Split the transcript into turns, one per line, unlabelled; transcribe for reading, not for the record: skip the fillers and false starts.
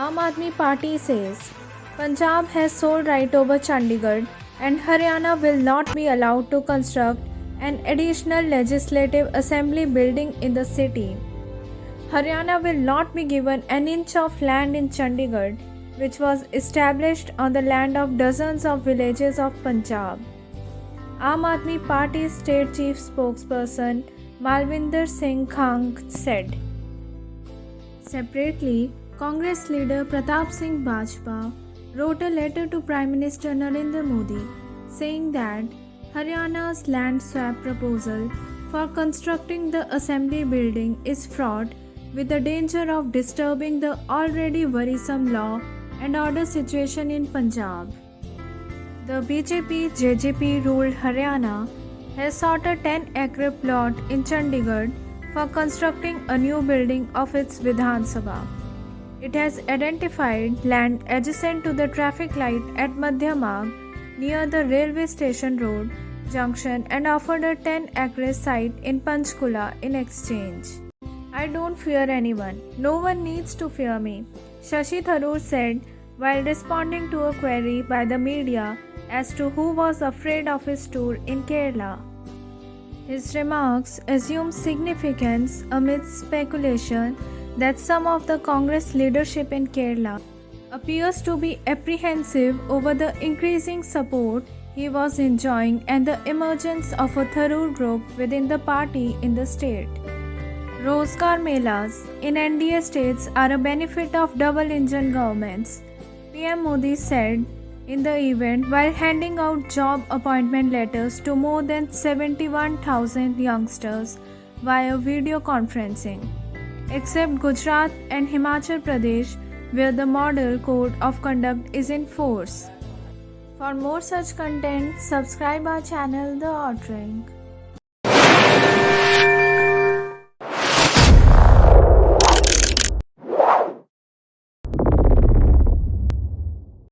Aam Aadmi Party says Punjab has sole right over Chandigarh and Haryana will not be allowed to construct an additional legislative assembly building in the city. Haryana will not be given an inch of land in Chandigarh, which was established on the land of dozens of villages of Punjab. Aam Aadmi Party State Chief Spokesperson Malvinder Singh Kang said. Separately, Congress leader Partap Singh Bajwa wrote a letter to Prime Minister Narendra Modi saying that Haryana's land swap proposal for constructing the assembly building is fraught with the danger of disturbing the already worrisome law and order situation in Punjab. The BJP-JJP ruled Haryana has sought a 10-acre plot in Chandigarh for constructing a new building of its Vidhan Sabha. It has identified land adjacent to the traffic light at Madhya Marg near the railway station road junction and offered a 10-acre site in Panchkula in exchange. I don't fear anyone. No one needs to fear me, Shashi Tharoor said while responding to a query by the media as to who was afraid of his tour in Kerala. His remarks assume significance amidst speculation that some of the Congress leadership in Kerala appears to be apprehensive over the increasing support he was enjoying and the emergence of a Tharoor group within the party in the state. Rozgar Melas in NDA states are a benefit of double-engine governments, PM Modi said in the event while handing out job appointment letters to more than 71,000 youngsters via video conferencing, except Gujarat and Himachal Pradesh, where the model code of conduct is in force. For more such content, subscribe our channel The Outring.